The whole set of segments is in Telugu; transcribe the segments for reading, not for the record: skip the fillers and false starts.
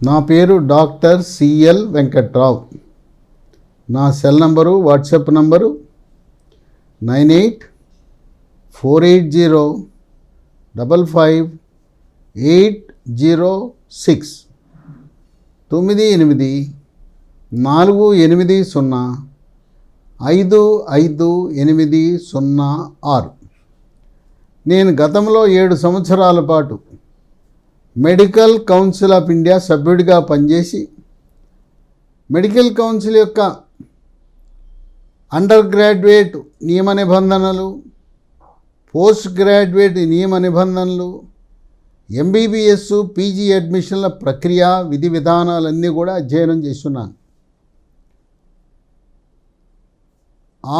నా పేరు డాక్టర్ సిఎల్ వెంకట్రావు. నా సెల్ నంబరు, వాట్సాప్ నంబరు 9848055806 9848055806. నేను గతంలో 7 సంవత్సరాల పాటు మెడికల్ కౌన్సిల్ ఆఫ్ ఇండియా సభ్యుడిగా పనిచేసి మెడికల్ కౌన్సిల్ యొక్క అండర్ గ్రాడ్యుయేట్ నియమ నిబంధనలు, పోస్ట్ గ్రాడ్యుయేట్ నియమ నిబంధనలు, ఎంబీబీఎస్, పీజీ అడ్మిషన్ల ప్రక్రియ, విధి విధానాలన్నీ కూడా అధ్యయనం చేస్తున్నాను.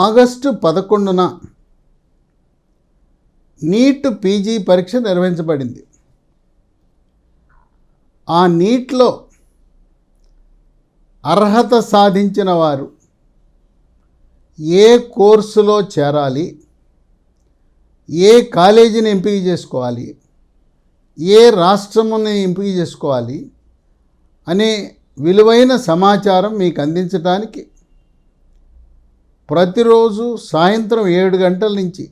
ఆగస్టు 11న నీట్ పీజీ పరీక్ష నిర్వహించబడింది. ఆ నీట్లో అర్హత సాధించిన వారు ఏ కోర్సులో చేరాలి, ఏ కాలేజీని ఎంపిక చేసుకోవాలి, ఏ రాష్ట్రముని ఎంపిక చేసుకోవాలి అనే విలువైన సమాచారం మీకు అందించడానికి ప్రతిరోజు సాయంత్రం 7 గంటల నుంచి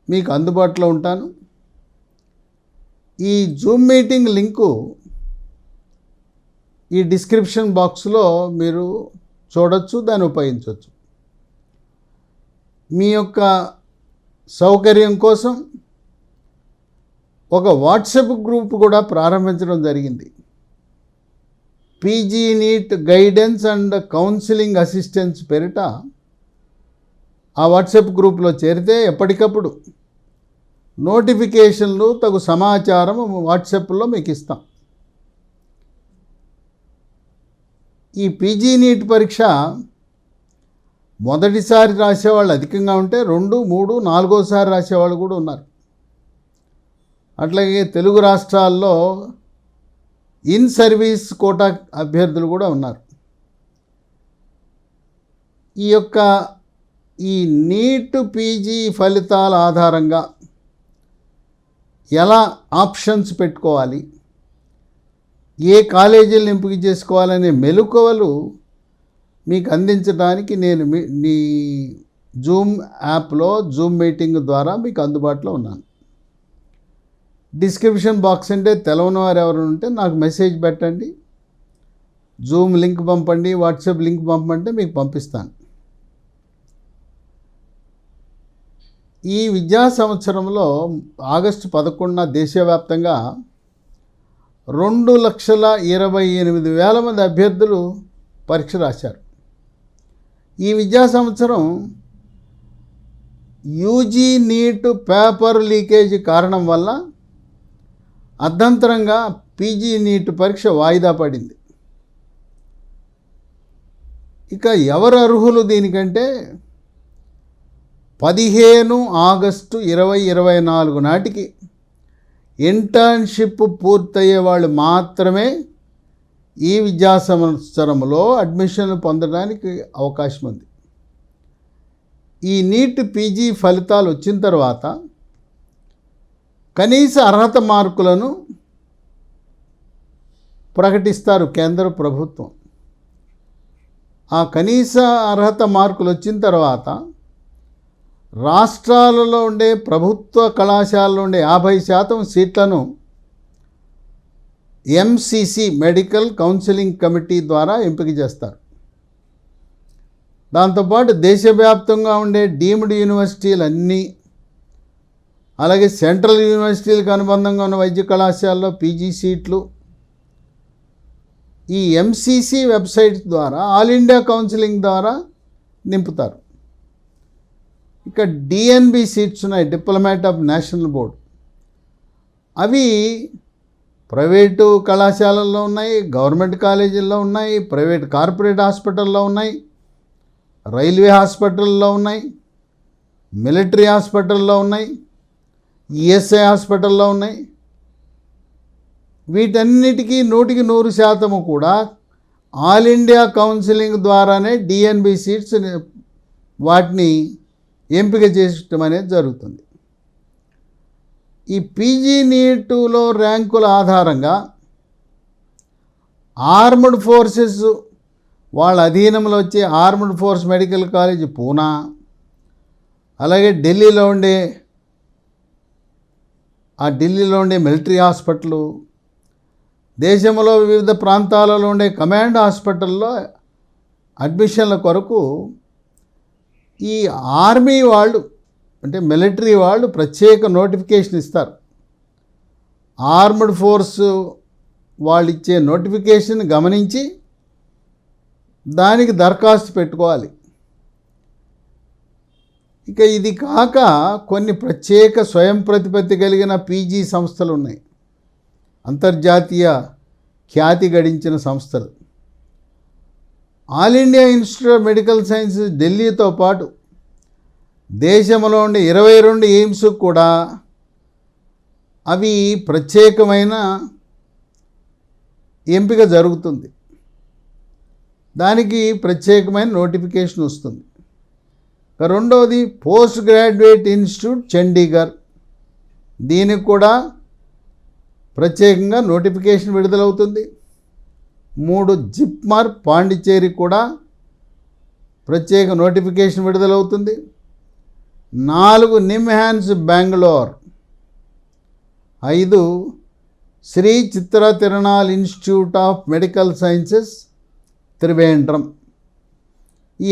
మీకు అందుబాటులో ఉంటాను. ఈ జూమ్ మీటింగ్ లింకు ఈ డిస్క్రిప్షన్ బాక్స్లో మీరు చూడొచ్చు, దాన్ని ఉపయోగించవచ్చు. మీ యొక్క సౌకర్యం కోసం ఒక వాట్సాప్ గ్రూప్ కూడా ప్రారంభించడం జరిగింది. PG NEET guidance and counselling assistance పేరిట ఆ వాట్సాప్ గ్రూప్లో చేరితే ఎప్పటికప్పుడు నోటిఫికేషన్లు, తగు సమాచారం వాట్సాప్లో మీకు ఇస్తాం. ఈ పీజీ నీట్ పరీక్ష మొదటిసారి రాసేవాళ్ళు అధికంగా ఉంటే 2, 3, 4సారి రాసేవాళ్ళు కూడా ఉన్నారు. అట్లాగే తెలుగు రాష్ట్రాల్లో ఇన్ సర్వీస్ కోటా అభ్యర్థులు కూడా ఉన్నారు. ఈ నీట్ పీజీ ఫలితాల ఆధారంగా ఎలా ఆప్షన్స్ పెట్టుకోవాలి, ఏ కాలేజీలను ఎంపిక చేసుకోవాలనే మెలకువలు మీకు అందించడానికి నేను మీ జూమ్ యాప్లో జూమ్ మీటింగ్ ద్వారా మీకు అందుబాటులో ఉన్నాను. డిస్క్రిప్షన్ బాక్స్ అంటే తెలవని వారు ఎవరు ఉంటే నాకు మెసేజ్ పెట్టండి, జూమ్ లింక్ పంపండి, వాట్సాప్ లింక్ పంపంటే మీకు పంపిస్తాను. ఈ విద్యా సంవత్సరంలో ఆగస్టు 11న దేశవ్యాప్తంగా 2,28,000 మంది అభ్యర్థులు పరీక్ష రాశారు. ఈ విద్యా సంవత్సరం యూజీ నీట్ పేపర్ లీకేజ్ కారణం వల్ల అర్ధంతరంగా పీజీ నీట్ పరీక్ష వాయిదా పడింది. ఇక ఎవరు అర్హులు దీనికంటే 15 ఆగస్టు 2024 నాటికి ఇంటర్న్షిప్ పూర్తయ్యే వాళ్ళు మాత్రమే ఈ విద్యా సంవత్సరంలో అడ్మిషన్లు పొందడానికి అవకాశం ఉంది. ఈ నీట్ పీజీ ఫలితాలు వచ్చిన తర్వాత కనీస అర్హత మార్కులను ప్రకటిస్తారు కేంద్ర ప్రభుత్వం. ఆ కనీస అర్హత మార్కులు వచ్చిన తర్వాత రాష్ట్రాలలో ఉండే ప్రభుత్వ కళాశాలలో ఉండే 50% సీట్లను ఎంసీసీ మెడికల్ కౌన్సిలింగ్ కమిటీ ద్వారా ఎంపిక చేస్తారు. దాంతోపాటు దేశవ్యాప్తంగా ఉండే డీమ్డ్ యూనివర్సిటీలు అన్నీ, అలాగే సెంట్రల్ యూనివర్సిటీలకు అనుబంధంగా ఉన్న వైద్య కళాశాలలో పీజీ సీట్లు ఈ ఎంసీసీ వెబ్సైట్ ద్వారా, ఆల్ ఇండియా కౌన్సిలింగ్ ద్వారా నింపుతారు. ఇక డిఎన్బి సీట్స్ ఉన్నాయి, డిప్లొమాట్ ఆఫ్ నేషనల్ బోర్డ్. అవి ప్రైవేటు కళాశాలల్లో ఉన్నాయి, గవర్నమెంట్ కాలేజీల్లో ఉన్నాయి, ప్రైవేట్ కార్పొరేట్ హాస్పిటల్లో ఉన్నాయి, రైల్వే హాస్పిటల్లో ఉన్నాయి, మిలిటరీ హాస్పిటల్లో ఉన్నాయి, ఈఎస్ఐ హాస్పిటల్లో ఉన్నాయి. వీటన్నిటికీ 100% కూడా ఆల్ ఇండియా కౌన్సిలింగ్ ద్వారానే డిఎన్బి సీట్స్ వాటిని ఎంపిక చేయడం అనేది జరుగుతుంది. ఈ పీజీ నీటులో ర్యాంకుల ఆధారంగా ఆర్మ్డ్ ఫోర్సెస్ వాళ్ళ అధీనంలో వచ్చే armed force medical college Poona, అలాగే ఢిల్లీలో ఉండే మిలిటరీ హాస్పిటల్, దేశంలో వివిధ ప్రాంతాలలో ఉండే కమాండ్ హాస్పిటల్లో అడ్మిషన్ల కొరకు ఈ ఆర్మీ వాళ్ళు అంటే మిలిటరీ వాళ్ళు ప్రత్యేక నోటిఫికేషన్ ఇస్తారు. ఆర్మ్డ్ ఫోర్స్ వాళ్ళు ఇచ్చే నోటిఫికేషన్ గమనించి దానికి దరఖాస్తు పెట్టుకోవాలి. ఇక ఇది కాక కొన్ని ప్రత్యేక స్వయం ప్రతిపత్తి కలిగిన పీజీ సంస్థలు ఉన్నాయి, అంతర్జాతీయ ఖ్యాతి గడించిన సంస్థలు. All India Institute of Medical Sciences ఢిల్లీతో పాటు దేశంలో ఉండే 22 ఎయిమ్స్ కూడా అవి ప్రత్యేకమైన ఎంపిక జరుగుతుంది, దానికి ప్రత్యేకమైన నోటిఫికేషన్ వస్తుంది. రెండవది పోస్ట్ గ్రాడ్యుయేట్ ఇన్స్టిట్యూట్ చండీగఢ్, దీనికి కూడా ప్రత్యేకంగా నోటిఫికేషన్ విడుదలవుతుంది. 3 జిప్మర్ పాండిచ్చేరి కూడా ప్రత్యేక నోటిఫికేషన్ విడుదలవుతుంది. 4 NIMHANS Bengaluru, 5 Sree Chitra Tirunal Institute of Medical Sciences Trivandrum. ఈ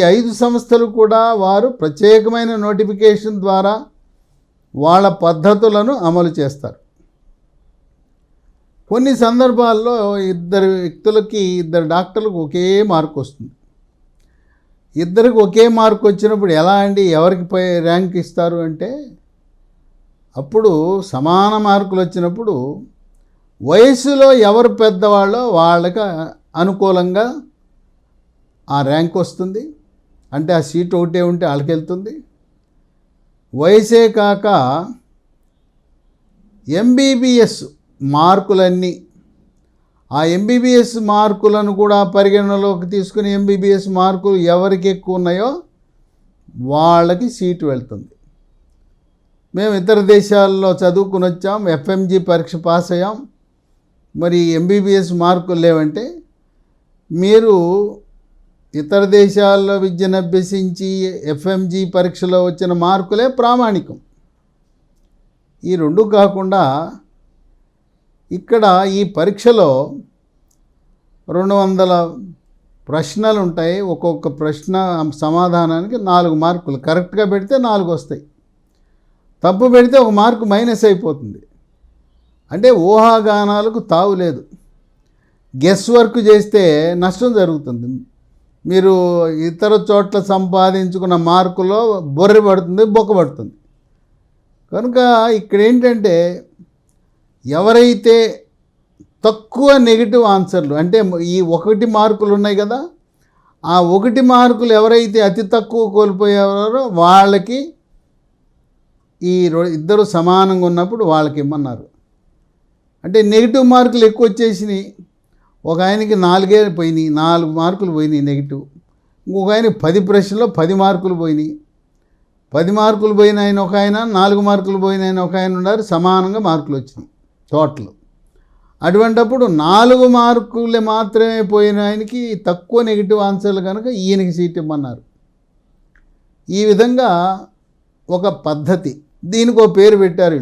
5 సంస్థలు కూడా వారు ప్రత్యేకమైన నోటిఫికేషన్ ద్వారా వాళ్ళ పద్ధతులను అమలు చేస్తారు. కొన్ని సందర్భాల్లో 2 డాక్టర్లకు ఒకే మార్కు వస్తుంది. 2కి ఒకే మార్కు వచ్చినప్పుడు ఎలా అండి, ఎవరికి ర్యాంక్ ఇస్తారు అంటే, అప్పుడు సమాన మార్కులు వచ్చినప్పుడు వయసులో ఎవరు పెద్దవాళ్ళో వాళ్ళకి అనుకూలంగా ఆ ర్యాంక్ వస్తుంది, అంటే ఆ సీట్ ఒకటే ఉంటే వాళ్ళకి వెళ్తుంది. వయసే కాక ఎంబీబీఎస్ మార్కులన్నీ, ఆ ఎంబీబీఎస్ మార్కులను కూడా పరిగణనలోకి తీసుకుని ఎంబీబీఎస్ మార్కులు ఎవరికి ఎక్కువ ఉన్నాయో వాళ్ళకి సీటు వెళ్తుంది. మేము ఇతర దేశాల్లో చదువుకుని వచ్చాం, ఎఫ్ఎంజీ పరీక్ష పాస్ అయ్యాం, మరి ఎంబీబీఎస్ మార్కులు లేవంటే, మీరు ఇతర దేశాల్లో విద్యను అభ్యసించి ఎఫ్ఎంజీ పరీక్షలో వచ్చిన మార్కులే ప్రామాణికం. ఈ 2 కాకుండా ఇక్కడ ఈ పరీక్షలో 200 ప్రశ్నలు ఉంటాయి. ఒక్కొక్క ప్రశ్న సమాధానానికి 4 మార్కులు. కరెక్ట్గా పెడితే 4 వస్తాయి, తప్పు పెడితే 1 మార్కు మైనస్ అయిపోతుంది. అంటే ఊహాగానాలకు తావు లేదు. గెస్ వర్క్ చేస్తే నష్టం జరుగుతుంది. మీరు ఇతర చోట్ల సంపాదించుకున్న మార్కులో బొర్రె పడుతుంది, బొక్క పడుతుంది. కనుక ఇక్కడ ఏంటంటే, ఎవరైతే తక్కువ నెగిటివ్ ఆన్సర్లు, అంటే ఈ 1 మార్కులు ఉన్నాయి కదా, ఆ 1 మార్కులు ఎవరైతే అతి తక్కువ కోల్పోయారో వాళ్ళకి ఈ 2 సమానంగా ఉన్నప్పుడు వాళ్ళకి ఇమ్మన్నారు. అంటే నెగిటివ్ మార్కులు ఎక్కువ వచ్చేసినాయి. ఒక ఆయనకి 4 పోయినాయి, 4 మార్కులు పోయినాయి నెగిటివ్. ఇంకొక ఆయన 10 ప్రశ్నలో 10 మార్కులు పోయినాయి. 10 మార్కులు పోయిన ఆయన ఒక ఆయన, 4 మార్కులు పోయిన ఆయన ఒక ఆయన ఉన్నారు, సమానంగా మార్కులు వచ్చినాయి టోటల్. అటువంటప్పుడు 4 మార్కులు మాత్రమే పోయిన ఆయనకి తక్కువ నెగిటివ్ ఆన్సర్లు కనుక ఈయనకి సీట్ ఇమ్మన్నారు. ఈ విధంగా ఒక పద్ధతి, దీనికి ఒక పేరు పెట్టారు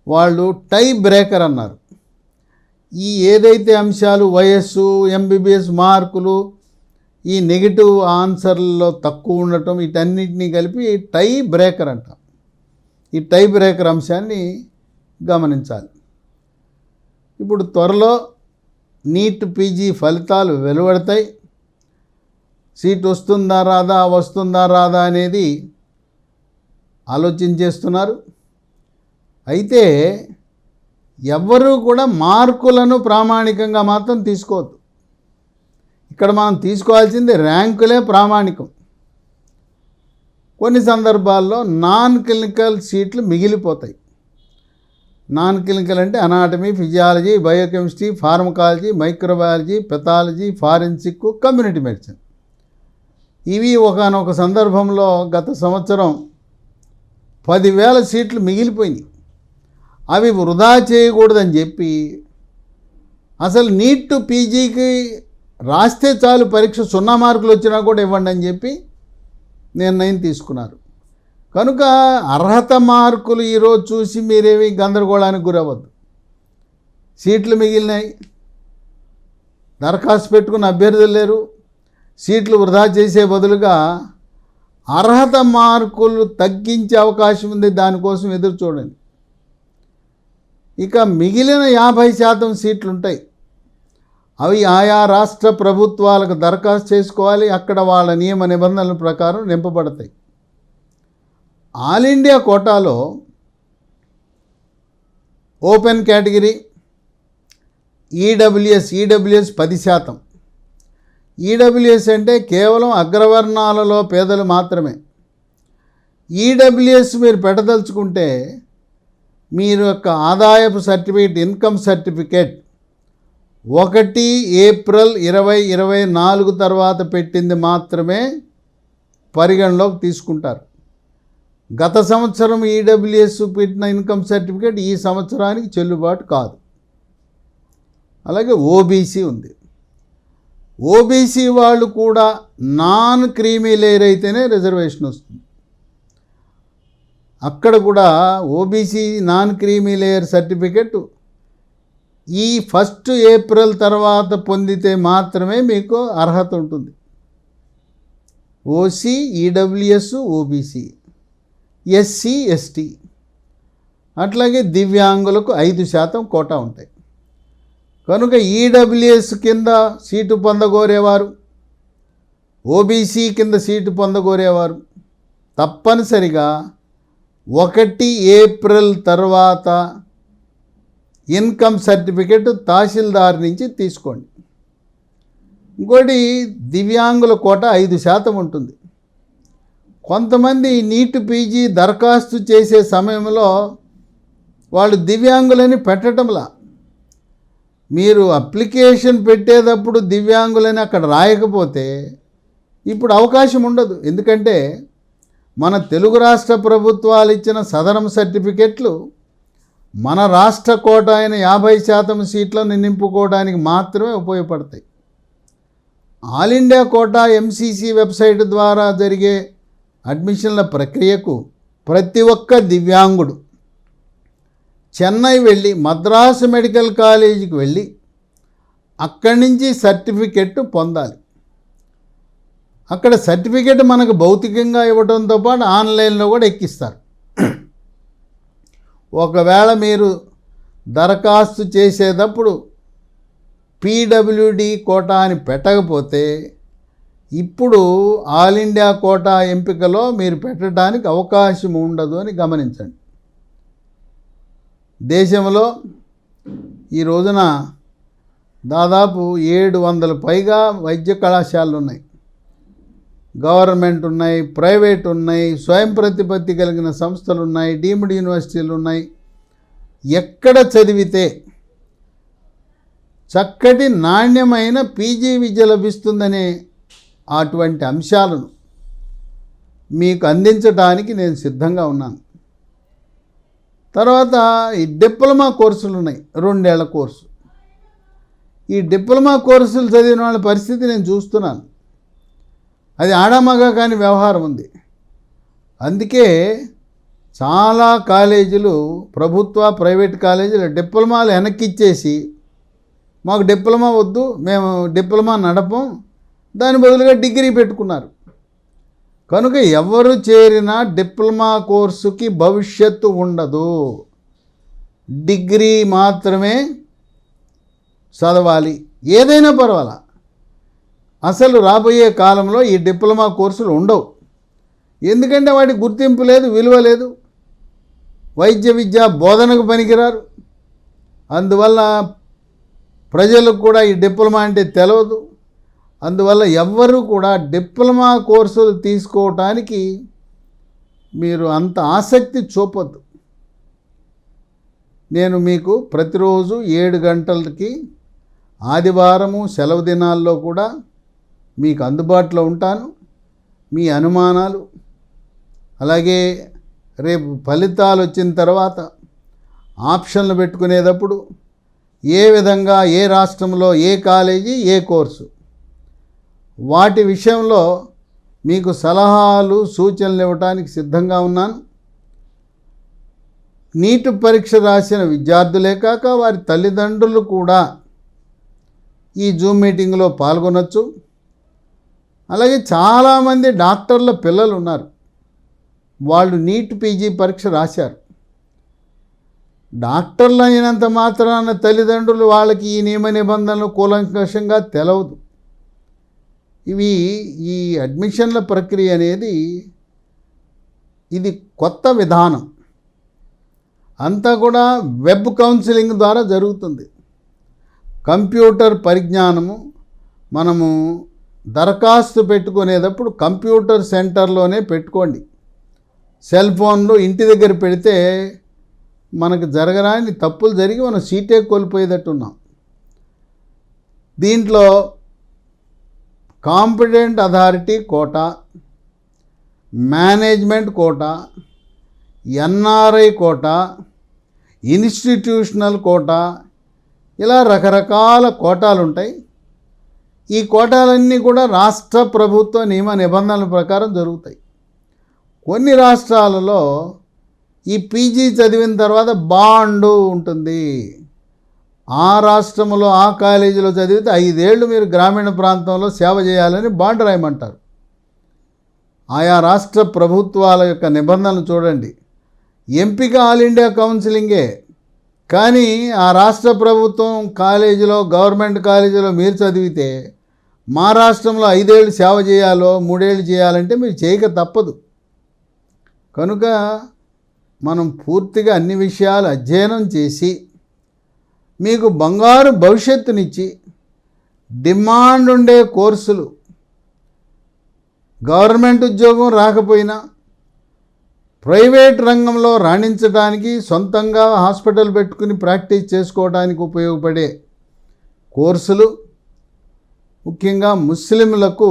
వాళ్ళు టై బ్రేకర్ అన్నారు. ఈ ఏదైతే అంశాలు వయస్సు, ఎంబీబీఎస్ మార్కులు, ఈ నెగిటివ్ ఆన్సర్లలో తక్కువ ఉండటం, వీటన్నిటినీ కలిపి టై బ్రేకర్ అంటాం. ఈ టై బ్రేకర్ అంశాన్ని గమనించాలి. ఇప్పుడు త్వరలో నీట్ పీజీ ఫలితాలు వెలువడతాయి. సీట్ వస్తుందా రాదా అనేది ఆలోచన చేస్తున్నారు. అయితే ఎవ్వరూ కూడా మార్కులను ప్రామాణికంగా మాత్రం తీసుకోవద్దు. ఇక్కడ మనం తీసుకోవాల్సింది ర్యాంకులే ప్రామాణికం. కొన్ని సందర్భాల్లో నాన్ క్లినికల్ సీట్లు మిగిలిపోతాయి. నాన్ క్లినికల్ అంటే anatomy, physiology, biochemistry, pharmacology, microbiology, pathology, forensic, community medicine. ఇవి ఒకానొక సందర్భంలో గత సంవత్సరం 10,000 సీట్లు మిగిలిపోయినాయి. అవి వృధా చేయకూడదని చెప్పి అసలు నీట్ టు పీజీకి రాస్తే చాలు, పరీక్ష 0 మార్కులు వచ్చినా కూడా ఇవ్వండి అని చెప్పి నిర్ణయం తీసుకున్నారు. కనుక అర్హత మార్కులు ఈరోజు చూసి మీరేమి గందరగోళానికి గురవ్వద్దు. సీట్లు మిగిలినాయి, దరఖాస్తు పెట్టుకున్న అభ్యర్థులు లేరు, సీట్లు వృధా చేసే బదులుగా అర్హత మార్కులు తగ్గించే అవకాశం ఉంది, దానికోసం ఎదురు చూడండి. ఇక మిగిలిన 50% సీట్లు ఉంటాయి, అవి ఆయా రాష్ట్ర ప్రభుత్వాలకు దరఖాస్తు చేసుకోవాలి, అక్కడ వాళ్ళ నియమ నిబంధనల ప్రకారం నింపబడతాయి. ఆల్ ఇండియా కోటాలో ఓపెన్ కేటగిరీ ఈడబ్ల్యూఎస్ 10%. ఈడబ్ల్యూఎస్ అంటే కేవలం అగ్రవర్ణాలలో పేదలు మాత్రమే. ఈడబ్ల్యూఎస్ మీరు పెట్టదలుచుకుంటే మీరు యొక్క ఆదాయపు సర్టిఫికేట్, ఇన్కమ్ సర్టిఫికేట్ 1 ఏప్రిల్ 2024 తర్వాత పెట్టింది మాత్రమే పరిగణలోకి తీసుకుంటారు. గత సంవత్సరం ఈడబ్ల్యూఎస్ పెట్టిన ఇన్కమ్ సర్టిఫికేట్ ఈ సంవత్సరానికి చెల్లుబాటు కాదు. అలాగే ఓబీసీ ఉంది. ఓబీసీ వాళ్ళు కూడా నాన్ క్రీమీ లేయర్ అయితేనే రిజర్వేషన్ వస్తుంది. అక్కడ కూడా OBC non creamy layer certificate ఈ 1 ఏప్రిల్ తర్వాత పొందితే మాత్రమే మీకు అర్హత ఉంటుంది. OC, EWS, OBC, SC, ST, అట్లాగే దివ్యాంగులకు 5% కోటా ఉంటాయి. కనుక ఈడబ్ల్యూఎస్ కింద సీటు పొందగోరేవారు, ఓబీసీ కింద సీటు పొందగోరేవారు తప్పనిసరిగా 1 ఏప్రిల్ తర్వాత ఇన్కమ్ సర్టిఫికెట్ తహసీల్దార్ నుంచి తీసుకోండి. ఇంకోటి దివ్యాంగుల కోట 5% ఉంటుంది. కొంతమంది నీట్ పీజీ దరఖాస్తు చేసే సమయంలో వాళ్ళు దివ్యాంగులని పెట్టడంలా, మీరు అప్లికేషన్ పెట్టేటప్పుడు దివ్యాంగులని అక్కడ రాయకపోతే ఇప్పుడు అవకాశం ఉండదు. ఎందుకంటే మన తెలుగు రాష్ట్ర ప్రభుత్వాలు ఇచ్చిన సదరం సర్టిఫికెట్లు మన రాష్ట్ర కోట అయిన 50% సీట్లను నింపుకోవడానికి మాత్రమే ఉపయోగపడతాయి. All India quota MCC website ద్వారా జరిగే అడ్మిషన్ల ప్రక్రియకు ప్రతి ఒక్క దివ్యాంగుడు చెన్నై వెళ్ళి మద్రాసు మెడికల్ కాలేజీకి వెళ్ళి అక్కడి నుంచి సర్టిఫికెట్ పొందాలి. అక్కడ సర్టిఫికెట్ మనకు భౌతికంగా ఇవ్వడంతో పాటు ఆన్లైన్లో కూడా ఎక్కిస్తారు. ఒకవేళ మీరు దరఖాస్తు చేసేటప్పుడు పీడబ్ల్యూడి కోటా అని పెట్టకపోతే ఇప్పుడు ఆల్ ఇండియా కోటా ఎంపికలో మీరు పెట్టడానికి అవకాశం ఉండదు అని గమనించండి. దేశంలో ఈ రోజున దాదాపు 700 పైగా వైద్య కళాశాలలు ఉన్నాయి. గవర్నమెంట్ ఉన్నాయి, ప్రైవేట్ ఉన్నాయి, స్వయం ప్రతిపత్తి కలిగిన సంస్థలు ఉన్నాయి, డీమ్డ్ యూనివర్సిటీలు ఉన్నాయి. ఎక్కడ చదివితే చక్కటి నాణ్యమైన పీజీ విద్య లభిస్తుందనే అటువంటి అంశాలను మీకు అందించడానికి నేను సిద్ధంగా ఉన్నాను. తర్వాత ఈ డిప్లొమా కోర్సులు ఉన్నాయి, 2 ఏళ్ల కోర్సు. ఈ డిప్లొమా కోర్సులు చదివిన వాళ్ళ పరిస్థితి నేను చూస్తున్నాను. అది ఆడామగా కానీ వ్యవహారం ఉంది. అందుకే చాలా కాలేజీలు, ప్రభుత్వ ప్రైవేట్ కాలేజీలు డిప్లొమాలు వెనక్కి ఇచ్చేసి మాకు డిప్లొమా వద్దు, మేము డిప్లొమా నడపం, దాని బదులుగా డిగ్రీ పెట్టుకున్నారు. కనుక ఎవరు చేరినా డిప్లొమా కోర్సుకి భవిష్యత్తు ఉండదు, డిగ్రీ మాత్రమే చదవాలి. ఏదైనా పర్వాలా. అసలు రాబోయే కాలంలో ఈ డిప్లొమా కోర్సులు ఉండవు. ఎందుకంటే వాటికి గుర్తింపు లేదు, విలువ లేదు, వైద్య విద్య బోధనకు పనికిరారు. అందువల్ల ప్రజలకు కూడా ఈ డిప్లొమా అంటే తెలియదు. అందువల్ల ఎవ్వరూ కూడా డిప్లొమా కోర్సులు తీసుకోవటానికి మీరు అంత ఆసక్తి చూపొద్దు. నేను మీకు ప్రతిరోజు 7 గంటలకి ఆదివారము సెలవు దినాల్లో కూడా మీకు అందుబాటులో ఉంటాను. మీ అనుమానాలు, అలాగే రేపు ఫలితాలు వచ్చిన తర్వాత ఆప్షన్లు పెట్టుకునేటప్పుడు ఏ విధంగా, ఏ రాష్ట్రంలో, ఏ కాలేజీ, ఏ కోర్సు, వాటి విషయంలో మీకు సలహాలు, సూచనలు ఇవ్వడానికి సిద్ధంగా ఉన్నాను. నీట్ పరీక్ష రాసిన విద్యార్థులే కాక వారి తల్లిదండ్రులు కూడా ఈ జూమ్ మీటింగ్లో పాల్గొనవచ్చు. అలాగే చాలామంది డాక్టర్ల పిల్లలు ఉన్నారు, వాళ్ళు నీట్ పీజీ పరీక్ష రాశారు. డాక్టర్లు అయినంత మాత్రాన తల్లిదండ్రులు వాళ్ళకి ఈ నియమ నిబంధనలు కూలంకషంగా తెలవదు. ఈ అడ్మిషన్ల ప్రక్రియ అనేది ఇది కొత్త విధానం. అంతా కూడా వెబ్ కౌన్సిలింగ్ ద్వారా జరుగుతుంది. కంప్యూటర్ పరిజ్ఞానము, మనము దరఖాస్తు పెట్టుకునేటప్పుడు కంప్యూటర్ సెంటర్లోనే పెట్టుకోండి. సెల్ ఫోన్లు ఇంటి దగ్గర పెడితే మనకు జరగరాని తప్పులు జరిగి మనం సీటే కోల్పోయేటట్టున్నాం. దీంట్లో competent authority quota, management quota, NRI quota, institutional quota, ఇలా రకరకాల కోటాలు ఉంటాయి. ఈ కోటాలన్నీ కూడా రాష్ట్ర ప్రభుత్వ నియమ నిబంధనల ప్రకారం జరుగుతాయి. కొన్ని రాష్ట్రాలలో ఈ పీజీ చదివిన తర్వాత బాండు ఉంటుంది. ఆ రాష్ట్రంలో, ఆ కాలేజీలో చదివితే 5 ఏళ్ళు మీరు గ్రామీణ ప్రాంతంలో సేవ చేయాలని బాండ్ రాయమంటారు. ఆయా రాష్ట్ర ప్రభుత్వాల యొక్క నిబంధనలు చూడండి. ఎంపిక ఆల్ ఇండియా కౌన్సిలింగే, కానీ ఆ రాష్ట్ర ప్రభుత్వం కాలేజీలో, గవర్నమెంట్ కాలేజీలో మీరు చదివితే మా రాష్ట్రంలో 5 ఏళ్ళు సేవ చేయాలో 3 ఏళ్ళు చేయాలంటే మీరు చేయక తప్పదు. కనుక మనం పూర్తిగా అన్ని విషయాలు అధ్యయనం చేసి మీకు బంగారు భవిష్యత్తునిచ్చి డిమాండ్ ఉండే కోర్సులు, గవర్నమెంట్ ఉద్యోగం రాకపోయినా ప్రైవేట్ రంగంలో రాణించడానికి, సొంతంగా హాస్పిటల్ పెట్టుకుని ప్రాక్టీస్ చేసుకోవడానికి ఉపయోగపడే కోర్సులు, ముఖ్యంగా ముస్లింలకు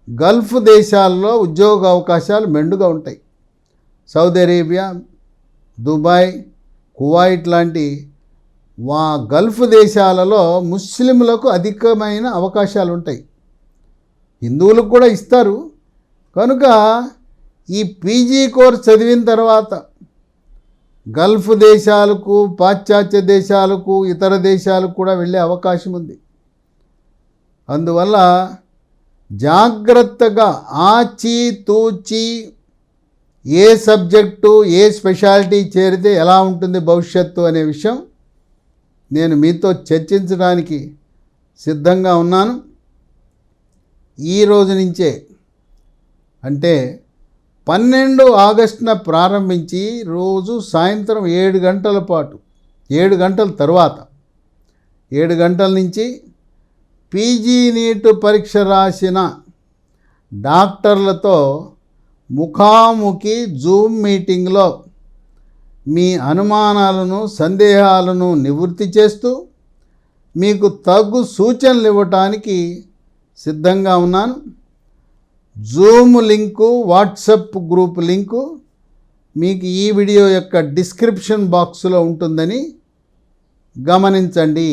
గల్ఫ్ దేశాల్లో ఉద్యోగ అవకాశాలు మెండుగా ఉంటాయి. సౌదీ అరేబియా, దుబాయ్, కువైట్ లాంటి గల్ఫ్ దేశాలలో ముస్లింలకు అధికమైన అవకాశాలు ఉంటాయి. హిందువులకు కూడా ఇస్తారు. కనుక ఈ పీజీ కోర్స్ చదివిన తర్వాత గల్ఫ్ దేశాలకు, పాశ్చాత్య దేశాలకు, ఇతర దేశాలకు కూడా వెళ్ళే అవకాశం ఉంది. అందువల్ల జాగ్రత్తగా ఆచితూచి ఏ సబ్జెక్టు, ఏ స్పెషాలిటీ చేరితే ఎలా ఉంటుంది భవిష్యత్తు అనే విషయం నేను మీతో చర్చించడానికి సిద్ధంగా ఉన్నాను. ఈ రోజు నుంచే, అంటే 12 ఆగస్టున ప్రారంభించి రోజు సాయంత్రం 7 గంటల పాటు, 7 గంటల తర్వాత 7 గంటల నుంచి పీజీ నీట్ పరీక్ష రాసిన డాక్టర్లతో ముఖాముఖి జూమ్ మీటింగ్లో మీ అనుమానాలను, సందేహాలను నివృత్తి చేస్తూ మీకు తగు సూచనలు ఇవ్వటానికి సిద్ధంగా ఉన్నాను. Zoom link, WhatsApp group link మీకు ఈ వీడియో యొక్క డిస్క్రిప్షన్ బాక్స్లో ఉంటుందని గమనించండి.